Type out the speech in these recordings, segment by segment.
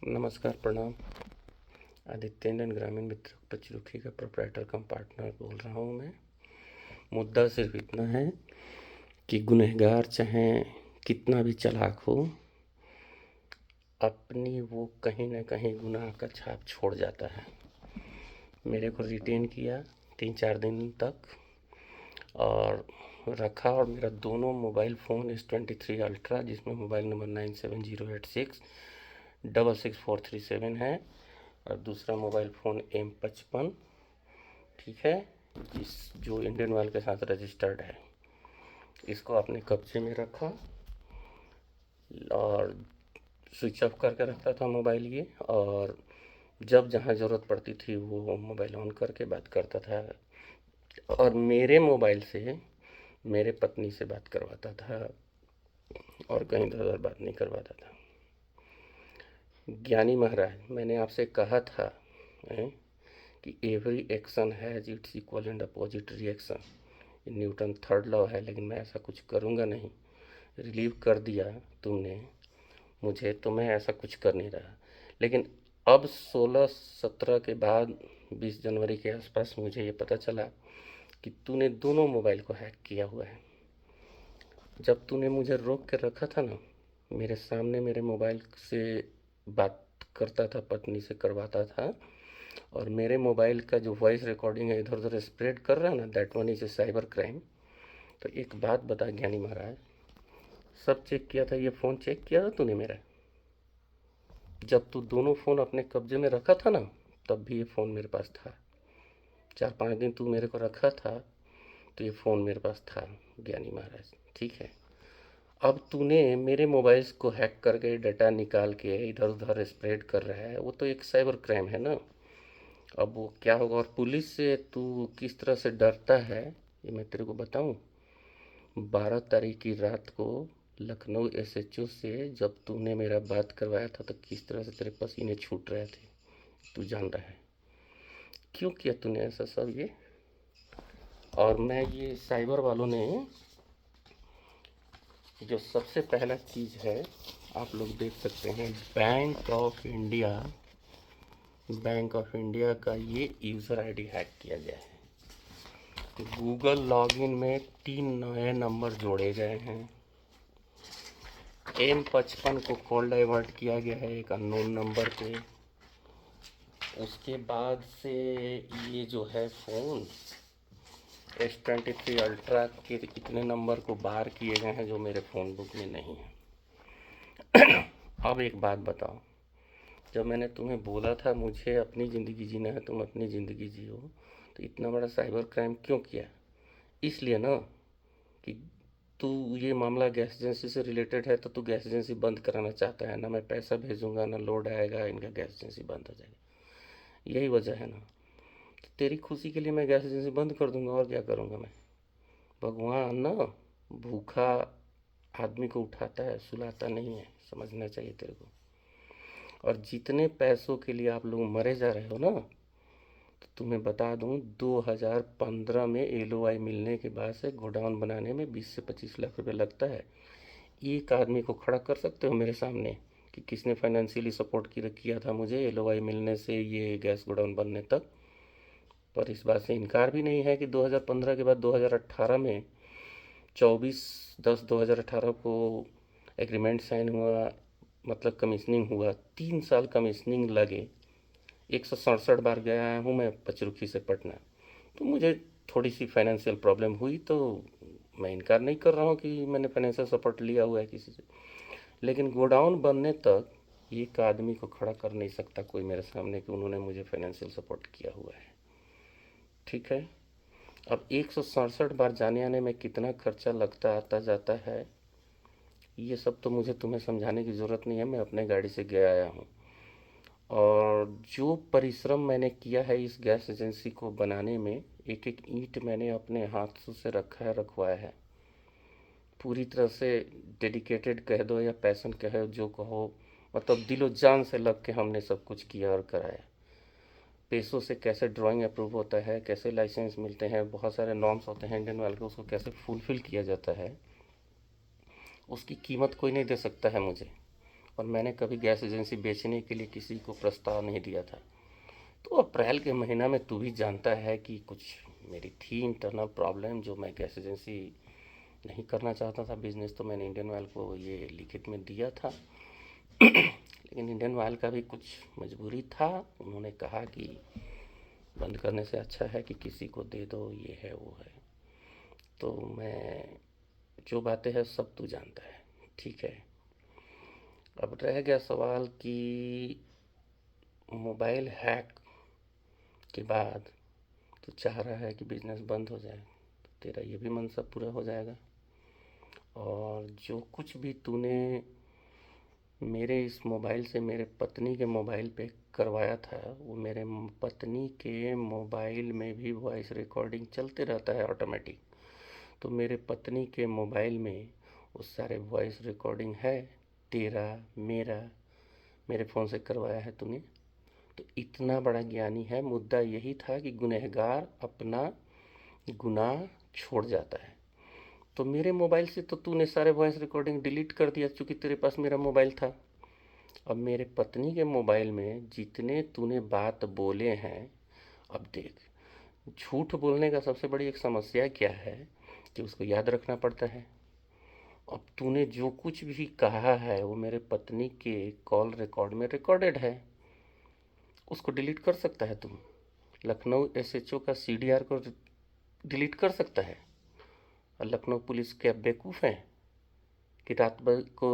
नमस्कार, प्रणाम। आदित्य इंडियन ग्रामीण मित्र पचरुखी का प्रोप्राइटर कम पार्टनर बोल रहा हूँ मैं। मुद्दा सिर्फ इतना है कि गुनहगार चाहे कितना भी चालाक हो, अपनी वो कहीं ना कहीं गुनाह का छाप छोड़ जाता है। मेरे को रिटेन किया 3-4 दिन तक और रखा, और मेरा दोनों मोबाइल फ़ोन S23 अल्ट्रा, जिसमें मोबाइल नंबर 9706866437 है, और दूसरा मोबाइल फ़ोन M55, ठीक है, जिस जो इंडियन ऑयल के साथ रजिस्टर्ड है, इसको अपने कब्जे में रखा और स्विच ऑफ करके रखता था मोबाइल ये। और जब जहाँ ज़रूरत पड़ती थी वो मोबाइल ऑन करके बात करता था, और मेरे मोबाइल से मेरे पत्नी से बात करवाता था और कहीं इधर उधर बात नहीं करवाता था। ज्ञानी महाराज, मैंने आपसे कहा था कि every action has its equal and opposite reaction, Newton third law है, लेकिन मैं ऐसा कुछ करूँगा नहीं। रिलीव कर दिया तुमने मुझे, तो मैं ऐसा कुछ कर नहीं रहा। लेकिन अब 16-17 के बाद 20 जनवरी के आसपास मुझे ये पता चला कि तूने दोनों मोबाइल को हैक किया हुआ है। जब तूने मुझे रोक के रखा था ना, मेरे सामने मेरे मोबाइल से बात करता था, पत्नी से करवाता था, और मेरे मोबाइल का जो वॉइस रिकॉर्डिंग है इधर उधर स्प्रेड कर रहा है ना, that one is a cyber crime. तो एक बात बता ज्ञानी महाराज, सब चेक किया था, ये फ़ोन चेक किया था तूने मेरा? जब तू दोनों फ़ोन अपने कब्जे में रखा था ना, तब भी ये फ़ोन मेरे पास था। 4-5 दिन तू मेरे को रखा था तो ये फ़ोन मेरे पास था ज्ञानी महाराज, ठीक है। अब तूने मेरे मोबाइल्स को हैक करके डाटा निकाल के इधर उधर स्प्रेड कर रहा है, वो तो एक साइबर क्राइम है ना। अब वो क्या होगा, और पुलिस से तू किस तरह से डरता है ये मैं तेरे को बताऊं। 12 तारीख की रात को लखनऊ SHO से जब तूने मेरा बात करवाया था तो किस तरह से तेरे पसीने छूट रहे थे, तू जान रहा है। क्यों किया तूने ऐसा सब ये? और मैं ये साइबर वालों ने जो सबसे पहला चीज़ है, आप लोग देख सकते हैं, बैंक ऑफ इंडिया का ये यूज़र आईडी हैक किया गया है। गूगल लॉगिन में 3 नए नंबर जोड़े गए हैं। M55 को कॉल डाइवर्ट किया गया है एक अननोन नंबर पे। उसके बाद से ये जो है फ़ोन S23 अल्ट्रा के इतने नंबर को बार किए गए हैं जो मेरे फ़ोन बुक में नहीं है। अब एक बात बताओ, जब मैंने तुम्हें बोला था मुझे अपनी ज़िंदगी जीना है, तुम अपनी ज़िंदगी जियो, तो इतना बड़ा साइबर क्राइम क्यों किया? इसलिए ना कि तू, ये मामला गैस एजेंसी से रिलेटेड है, तो तू गैस एजेंसी बंद कराना चाहता है ना। मैं पैसा भेजूंगा ना लोड आएगा, इनका गैस एजेंसी बंद हो जाएगा, यही वजह है ना। तो तेरी खुशी के लिए मैं गैस एजेंसी बंद कर दूंगा, और क्या करूंगा मैं। भगवान ना भूखा आदमी को उठाता है, सुलाता नहीं है, समझना चाहिए तेरे को। और जितने पैसों के लिए आप लोग मरे जा रहे हो ना, तो तुम्हें बता दूं, 2015 में LOI मिलने के बाद से गोडाउन बनाने में 20 से 25 लाख रुपए लगता है। एक आदमी को खड़ा कर सकते हो मेरे सामने कि किसने फाइनेंशियली सपोर्ट किया था मुझे LOI मिलने से ये गैस गोडाउन बनने तक? पर इस बात से इनकार भी नहीं है कि 2015 के बाद 2018 में 24/10/2018 को एग्रीमेंट साइन हुआ, मतलब कमीशनिंग हुआ। 3 साल कमीशनिंग लगे। 167 बार गया हूँ मैं पचरुखी से पटना। तो मुझे थोड़ी सी फाइनेंशियल प्रॉब्लम हुई, तो मैं इनकार नहीं कर रहा हूँ कि मैंने फाइनेंशियल सपोर्ट लिया हुआ है किसी से। लेकिन गोडाउन बनने तक एक आदमी को खड़ा कर नहीं सकता कोई मेरे सामने कि उन्होंने मुझे फाइनेंशियल सपोर्ट किया हुआ है, ठीक है। अब 167 बार जाने आने में कितना खर्चा लगता आता जाता है, ये सब तो मुझे तुम्हें समझाने की ज़रूरत नहीं है, मैं अपने गाड़ी से गया आया हूँ। और जो परिश्रम मैंने किया है इस गैस एजेंसी को बनाने में, एक एक ईंट मैंने अपने हाथों से रखा है, रखवाया है। पूरी तरह से डेडिकेटेड कह दो या पैशन कहो, जो कहो, मतलब दिलो जान से लग के हमने सब कुछ किया और कराया। पैसों से कैसे ड्राइंग अप्रूव होता है, कैसे लाइसेंस मिलते हैं, बहुत सारे नॉर्म्स होते हैं इंडियन ऑयल के, उसको कैसे फुलफ़िल किया जाता है, उसकी कीमत कोई नहीं दे सकता है मुझे। और मैंने कभी गैस एजेंसी बेचने के लिए किसी को प्रस्ताव नहीं दिया था। तो अप्रैल के महीना में तू भी जानता है कि कुछ मेरी थी इंटरनल प्रॉब्लम, जो मैं गैस एजेंसी नहीं करना चाहता था बिजनेस। तो मैंने इंडियन ऑयल को ये लिखित में दिया था लेकिन इंडियन ऑयल का भी कुछ मजबूरी था। उन्होंने कहा कि बंद करने से अच्छा है कि किसी को दे दो, ये है वो है। तो मैं जो बातें हैं सब तू जानता है, ठीक है। अब रह गया सवाल कि मोबाइल हैक के बाद तू चाह रहा है कि बिजनेस बंद हो जाए, तो तेरा ये भी मनसा पूरा हो जाएगा। और जो कुछ भी तूने मेरे इस मोबाइल से मेरे पत्नी के मोबाइल पे करवाया था, वो मेरे पत्नी के मोबाइल में भी वॉइस रिकॉर्डिंग चलते रहता है ऑटोमेटिक। तो मेरे पत्नी के मोबाइल में वो सारे वॉइस रिकॉर्डिंग है, तेरा मेरा, मेरे फ़ोन से करवाया है तूने। तो इतना बड़ा ज्ञानी है। मुद्दा यही था कि गुनहगार अपना गुनाह छोड़ जाता है। तो मेरे मोबाइल से तो तूने सारे वॉइस रिकॉर्डिंग डिलीट कर दिया, चूँकि तेरे पास मेरा मोबाइल था। अब मेरे पत्नी के मोबाइल में जितने तूने बात बोले हैं, अब देख, झूठ बोलने का सबसे बड़ी एक समस्या क्या है कि उसको याद रखना पड़ता है। अब तूने जो कुछ भी कहा है वो मेरे पत्नी के कॉल रिकॉर्ड में रिकॉर्डेड है, उसको डिलीट कर सकता है तुम। लखनऊ एसएचओ का सीडीआर को डिलीट कर सकता है। और लखनऊ पुलिस क्या बेवकूफ़ है कि रात भर को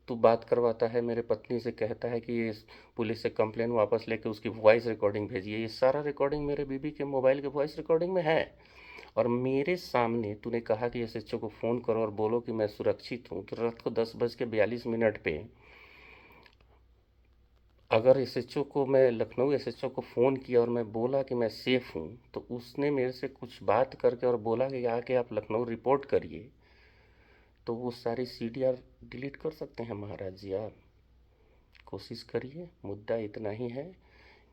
तू बात करवाता है मेरे पत्नी से, कहता है कि ये पुलिस से कंप्लेन वापस लेके उसकी वॉइस रिकॉर्डिंग भेजिए। ये सारा रिकॉर्डिंग मेरे बीबी के मोबाइल के वॉइस रिकॉर्डिंग में है। और मेरे सामने तूने कहा कि एसएचओ को फ़ोन करो और बोलो कि मैं सुरक्षित हूँ। तो रात को 10:42 पे अगर एसएचओ को, मैं लखनऊ एसएचओ को फ़ोन किया और मैं बोला कि मैं सेफ़ हूँ, तो उसने मेरे से कुछ बात करके और बोला कि आके आप लखनऊ रिपोर्ट करिए, तो वो सारी सीडीआर डिलीट कर सकते हैं महाराज जी आप। कोशिश करिए। मुद्दा इतना ही है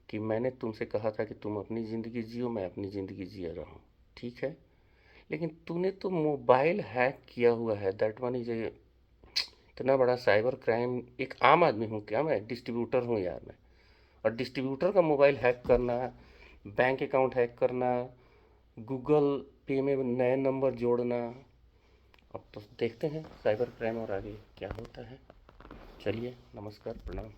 कि मैंने तुमसे कहा था कि तुम अपनी ज़िंदगी जियो, मैं अपनी ज़िंदगी जी रहा हूँ, ठीक है। लेकिन तूने तो मोबाइल हैक किया हुआ है, दैट वन इज ए इतना बड़ा साइबर क्राइम। एक आम आदमी हूँ क्या, मैं डिस्ट्रीब्यूटर हूँ यार मैं। और डिस्ट्रीब्यूटर का मोबाइल हैक करना, बैंक अकाउंट हैक करना, गूगल पे में नए नंबर जोड़ना, अब तो देखते हैं साइबर क्राइम और आगे क्या होता है। चलिए, नमस्कार, प्रणाम।